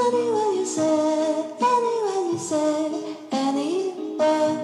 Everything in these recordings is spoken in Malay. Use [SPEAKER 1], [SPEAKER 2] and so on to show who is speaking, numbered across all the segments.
[SPEAKER 1] Anywhere you say, anywhere you say, anywhere.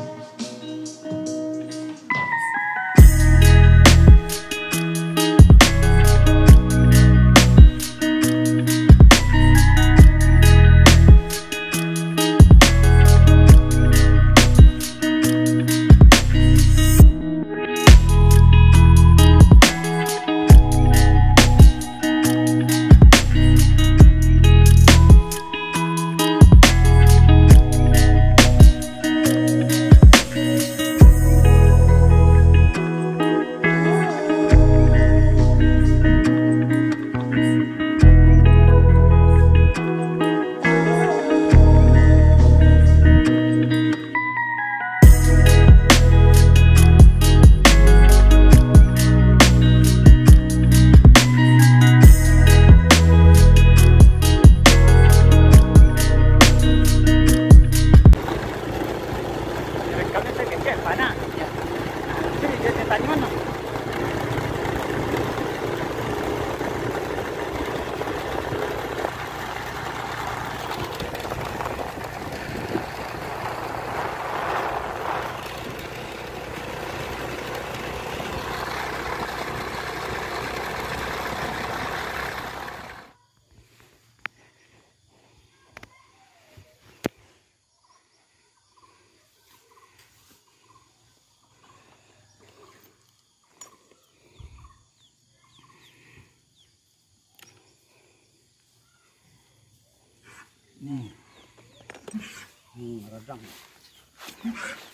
[SPEAKER 2] Radang.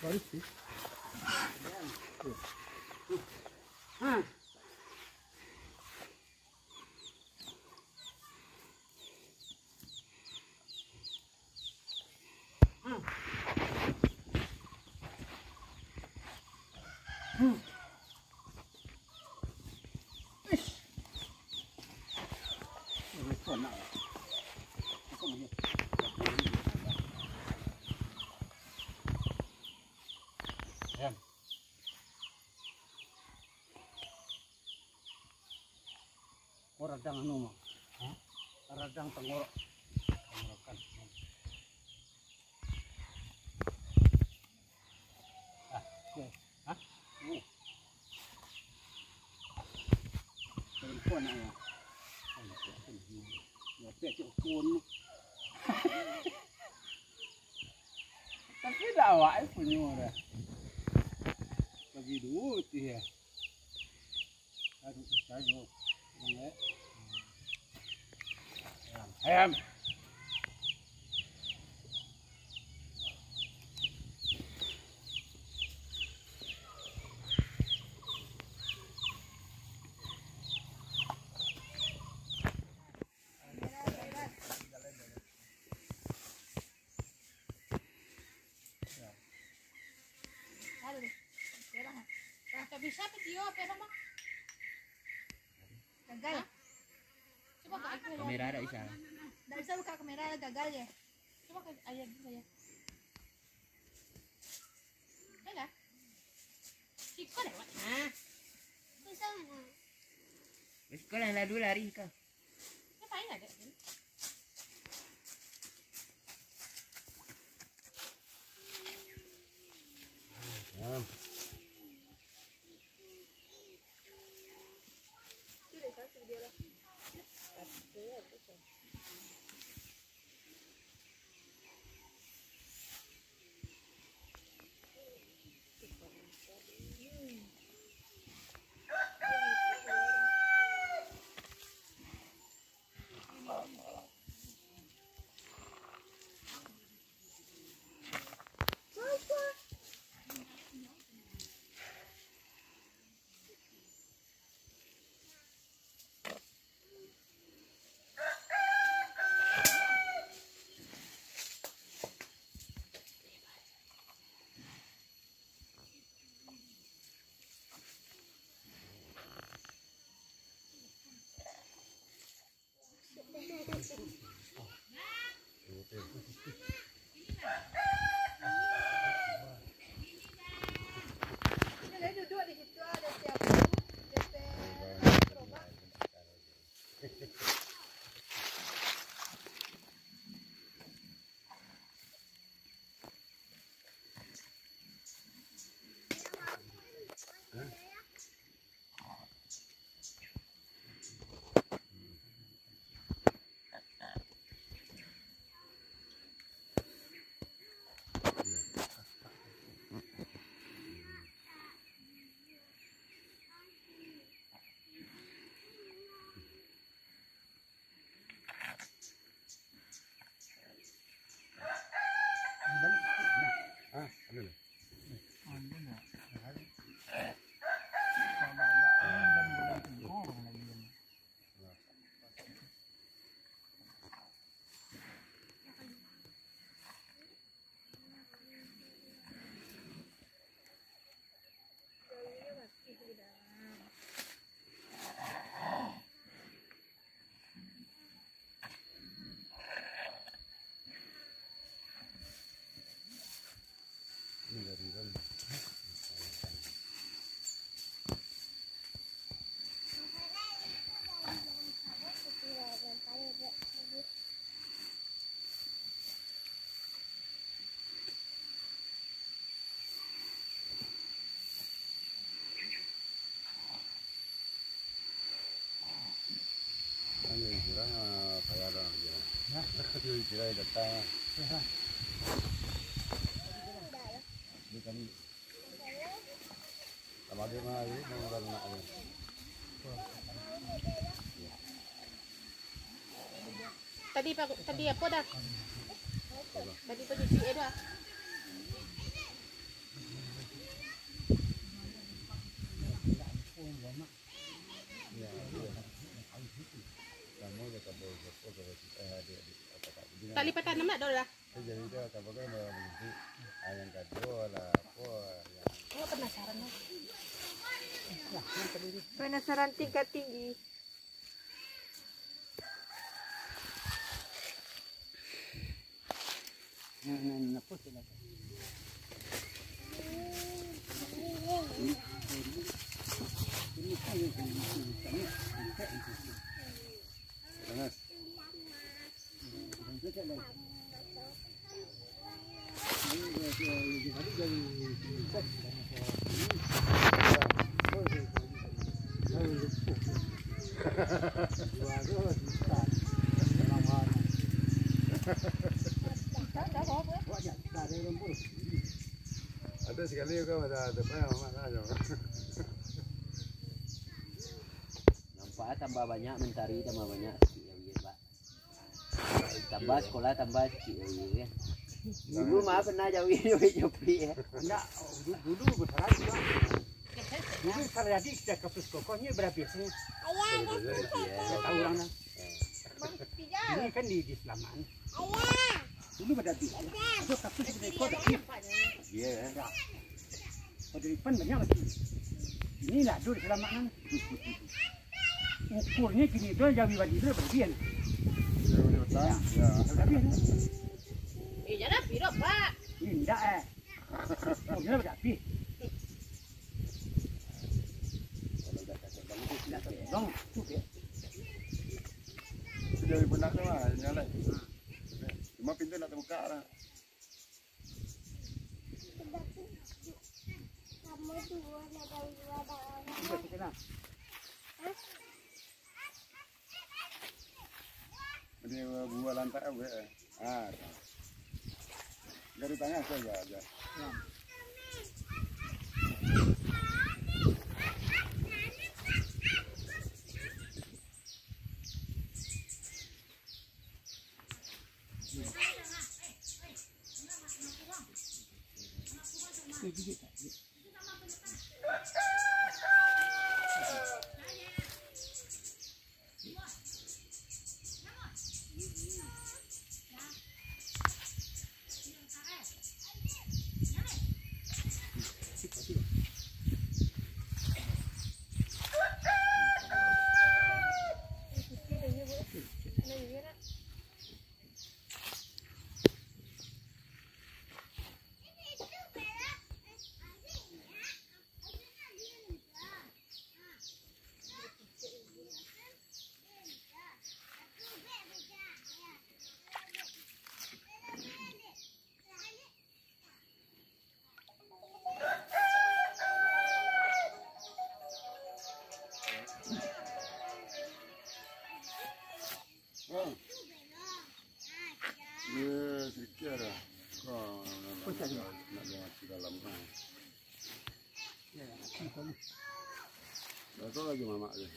[SPEAKER 2] Baru sih. Radang anu mah. Radang tenggorok. Tenggorokan. Perempuan ya. Ya pecuk kun. Tapi dah awak punya dah. Bagi duit dia. Aduh saja. Ayam.
[SPEAKER 3] Bisa video apa mah? Gagal. Coba ke
[SPEAKER 4] Kamera ada bisa.
[SPEAKER 3] Enggak bisa buka kamera, gagal ya. Coba ke ayah bisa ya. Enggak. Sikon lewat. Nah. Bisa mana?
[SPEAKER 4] Wis kau lah dulu lari kau.
[SPEAKER 3] Ngapain ada?
[SPEAKER 2] Cuy kira datang. Bukan. Sama dia mah ini mau nak ni.
[SPEAKER 3] Tadi apa dah? Tadi tu cuci dah. Tak lipat tanam nak dah dah.
[SPEAKER 2] Jadi dia tak pakai begini. Ayam kedua lah, apa yang.
[SPEAKER 3] Oh penasaran lah.
[SPEAKER 1] Penasaran tingkat tinggi.
[SPEAKER 2] Apa sih nak? Ini kan yang ini. Panas. Ada sekali kau ada apa aja.
[SPEAKER 5] Nampak tambah banyak mentari tambah banyak sikit ya Pak. Tambah sekolah tambah sikit ya kan. Dulu mah pernah jauh-jauh ya.
[SPEAKER 2] Enggak, dulu besar juga. Dulu kalau jadi kita kapus kokohnya berapa biasanya? Ayah, tahu orang lah. Ini kan di Selaman. Dulu berarti. Itu kapus di kota.
[SPEAKER 5] Iya kan.
[SPEAKER 2] Pada depan banyak lagi. Ini lah dulu di Selaman. Ukurnya gini doang jauh wadi itu berlebihan. Ya, berlebihan.
[SPEAKER 3] Jangan pirok Pak.
[SPEAKER 2] Ini tidak Ukurnya berapa? Dong, cukup.
[SPEAKER 6] Jadi benak tu mah nyala. Cuma pintu nak terbuka lah. Dia buat lantai apa? Dari tangan saja aja. Sedikit dah. Kau nak di dalam kan. Betul lagi mamak je.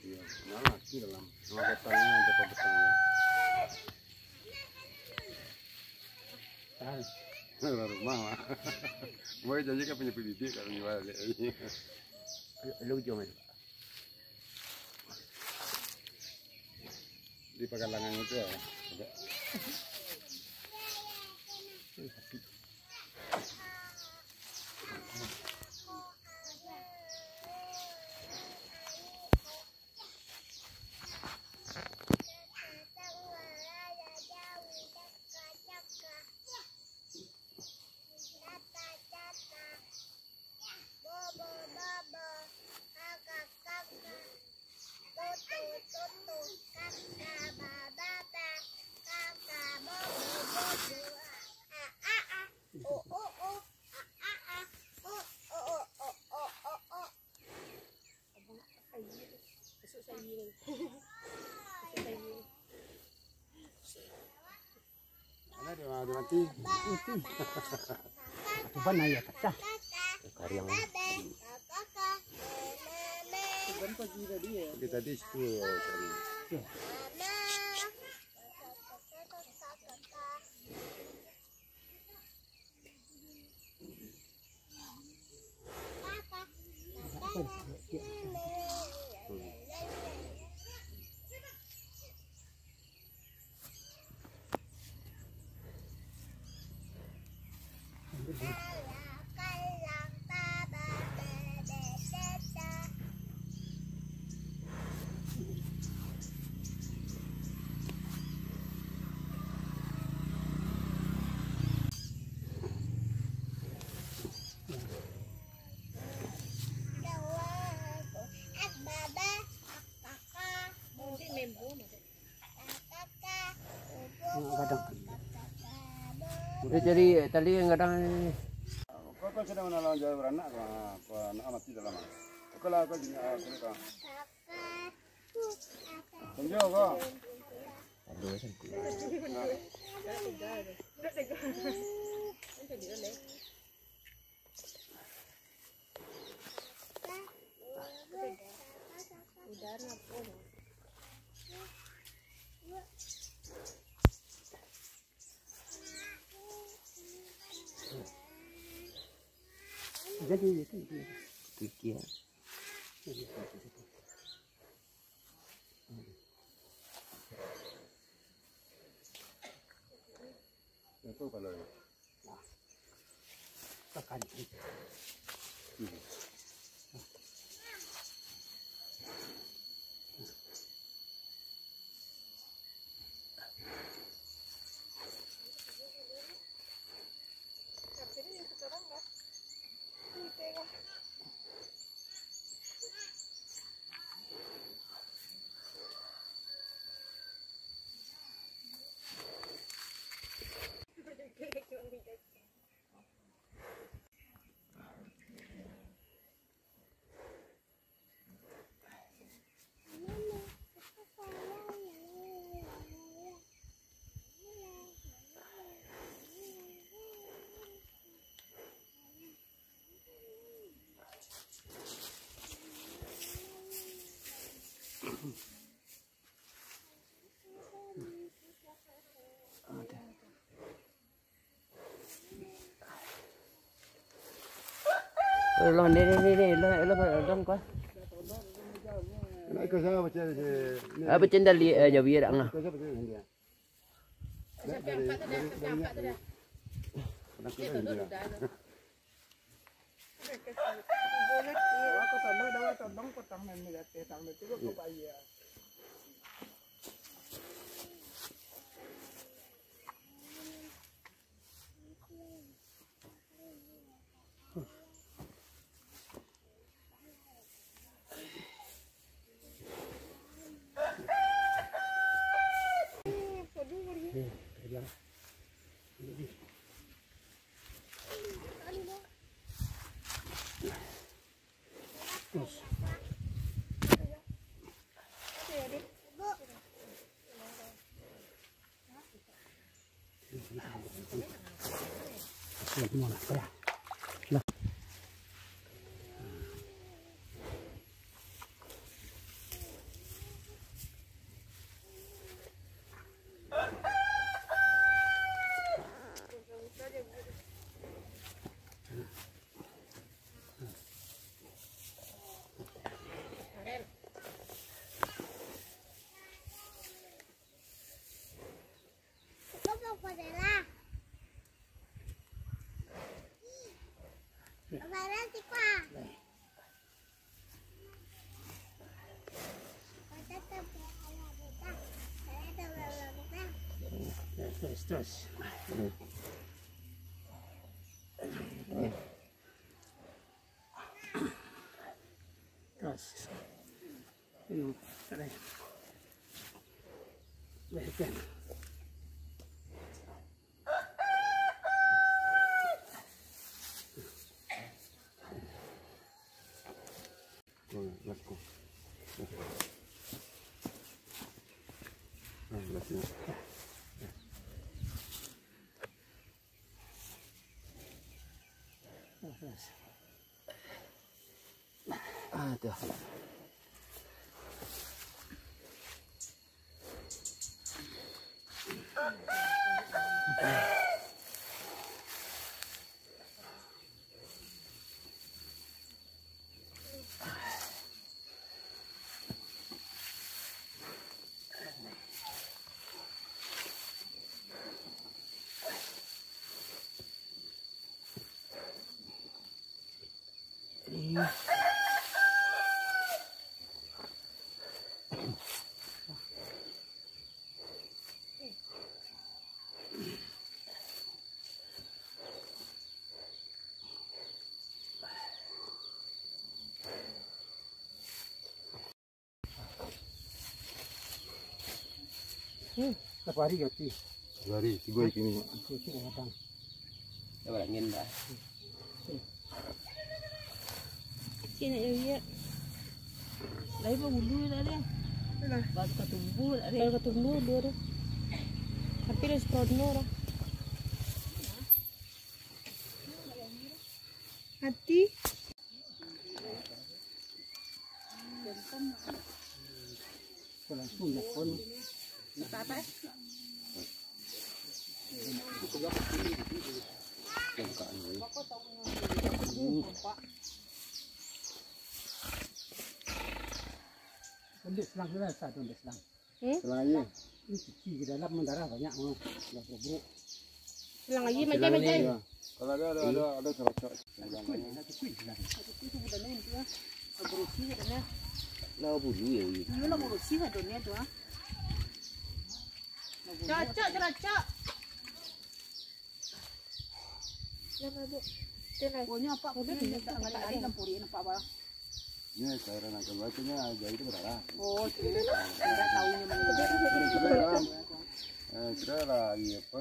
[SPEAKER 6] Iya, nyala di dalam. Nama petangnya ada petangnya. Rumah mah. Mau janji kan punya bibit kalau jual.
[SPEAKER 5] Lu jom aja.
[SPEAKER 6] Di Pegalangan itu ya. mati.
[SPEAKER 2] Tu ban ayah kata.
[SPEAKER 5] Karyang.
[SPEAKER 6] Kita tadi situ cari.
[SPEAKER 2] Kadang.
[SPEAKER 5] Dia jadi tali yang kadang
[SPEAKER 6] Kau sudah menolong jauh beranak kau anak mati dalam. Kau lah kau dunia aku ni kau. Tunjuk kau.
[SPEAKER 5] aduh sempit.
[SPEAKER 2] Jadi
[SPEAKER 5] Fikir.
[SPEAKER 6] Itu kalau
[SPEAKER 2] tekan.
[SPEAKER 5] Lon ni lon quoi.
[SPEAKER 6] nak ikut saya macam ni.
[SPEAKER 5] Apa cendal li jawi dak ngah.
[SPEAKER 6] Kau siapa tu dia?
[SPEAKER 3] Sampai empat tu dah, sampai empat tu dah.
[SPEAKER 6] Nak kira dia.
[SPEAKER 1] Aku tak mau dah tak bang potong ni dah tang ni tu kau bayar.
[SPEAKER 2] Semua lah. Terus. Terus. Ini tadi. Baikkan.
[SPEAKER 6] Let's go. Let's go.
[SPEAKER 5] Tuh.
[SPEAKER 2] Berapa hari ganti?
[SPEAKER 6] 2 hari, 3 hari kini.
[SPEAKER 2] Cuci dah datang.
[SPEAKER 5] Coba angin dah.
[SPEAKER 3] Sini ya. Lagi pun bulu tadi. Baru ketumbuh tadi. Baru ketumbuh dia tu. Tapi dia separuh lah. Hati.
[SPEAKER 2] Langsung nakon.
[SPEAKER 3] Apa?
[SPEAKER 2] Ambil selang dulu, satu ambil selang.
[SPEAKER 6] Selang aja.
[SPEAKER 2] Ini cuci ke dalam mendarah banyak mau. Dah buruk.
[SPEAKER 3] Selang lagi macam-macam.
[SPEAKER 6] Ya. Kalau ada serocok.
[SPEAKER 5] Lau bulu ya.
[SPEAKER 3] Ini lah ngurusi kan dunia tu ah. Cocok. Jangan bu. Punya apa? Punya tak ada campuri nampak apa?
[SPEAKER 6] Ini saya nak bacanya jadi itu berdarah.
[SPEAKER 3] Oh, tidak tahunya
[SPEAKER 6] Sudah sudah lagi apa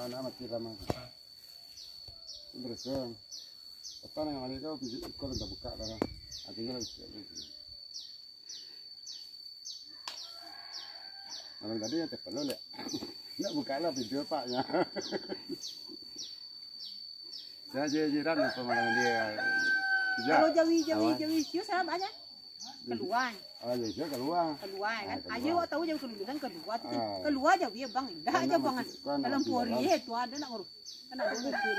[SPEAKER 6] nama kita mah. Terus apa nama itu kalau dah buka dah. Tinggal Malam tadi ya telepon lo, nak buka lah video paknya. Saya jiran apa malam dia.
[SPEAKER 3] Kalau jawi, siapa saya banyak keluar.
[SPEAKER 6] Oh ya keluar.
[SPEAKER 3] Keluar kan. Aja awak tahu jawi keluar keluar. Keluar jawi bang. Dah aja bang. Dalam pori itu ada nak ngurus. Kan ada ngurus tu.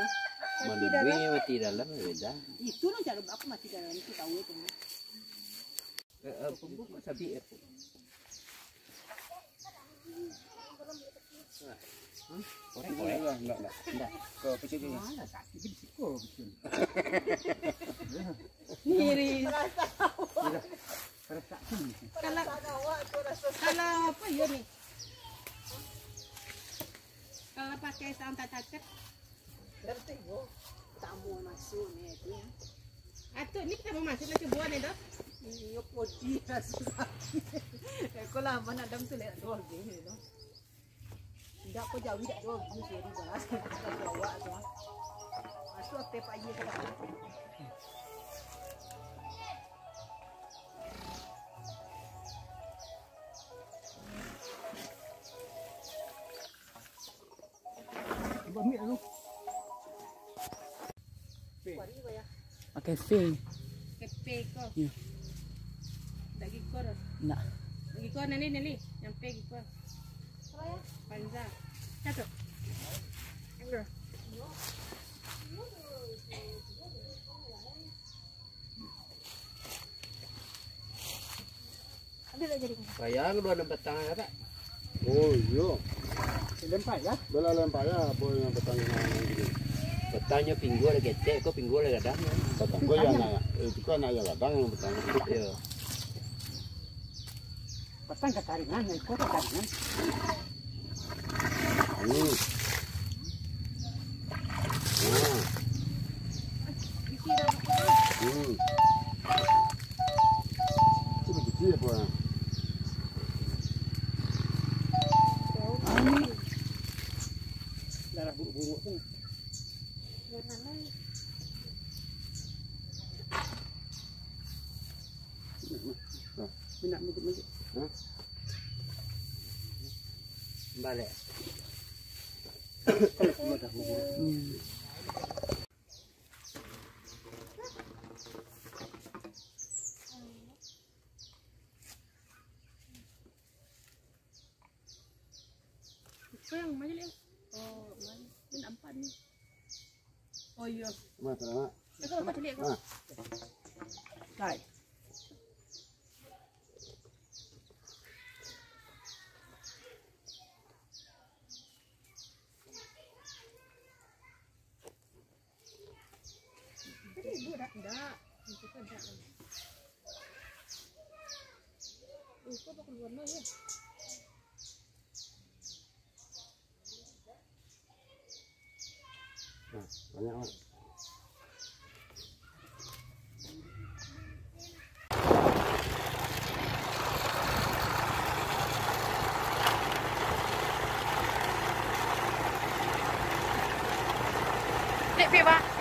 [SPEAKER 5] Mandunya mati dalam beda.
[SPEAKER 3] Itu lah cara aku mati dalam itu tahu itu.
[SPEAKER 5] Pembuka sapi.
[SPEAKER 6] Korek lah, enggak. Kau pecah dia.
[SPEAKER 2] Mana sakit di siku betul.
[SPEAKER 3] Miris.
[SPEAKER 2] Terasa sini.
[SPEAKER 3] Kalau apa ya ni? Kalau pakai santai cacat. Berarti go. Tak mau masuk ni tu. Atuk ni kita mau masuk nak buat ni dah. Iyo podi susah. Kalau mana dam tu lek dua gini tu. Tidak kau jauh tidak dua gini seri balas kita bawa tu. Masuk apa pagi ke dalam.
[SPEAKER 2] Ambil lu.
[SPEAKER 1] Pakai feng.
[SPEAKER 3] Kepe kau.
[SPEAKER 1] Ya.
[SPEAKER 3] Lagi kau.
[SPEAKER 1] Nak.
[SPEAKER 3] Lagi kau nani yang pergi kau. Apa ya? Panza. Satu. Enggak. Ambil aja di.
[SPEAKER 5] Sayang dua nampak tangan apa?
[SPEAKER 6] Oh iya.
[SPEAKER 2] Lempar ya.
[SPEAKER 6] Bela lempar ya apa yang pertanyaan gitu.
[SPEAKER 5] Petanya pinggul ada getek, kok pinggul ada gadang.
[SPEAKER 6] Kata gue ya nak. Itu kan ayah ladang yang bertanya.
[SPEAKER 5] Iya.
[SPEAKER 2] Petang kataringan, kau kataringan.
[SPEAKER 6] Coba cuci apa?
[SPEAKER 2] Darah buruk-buruk tu. Minyak.
[SPEAKER 5] Balik.
[SPEAKER 3] yang mana ni? Oh, mana? Ini nampak ni. Oh iya.
[SPEAKER 6] Mata nak.
[SPEAKER 3] Kau bapak celik kau.
[SPEAKER 2] Hai.
[SPEAKER 3] Ibu dah enggak. Itu kan dah. Kau bakal warna ya.
[SPEAKER 6] Banyak mak.
[SPEAKER 3] Nek, Pak.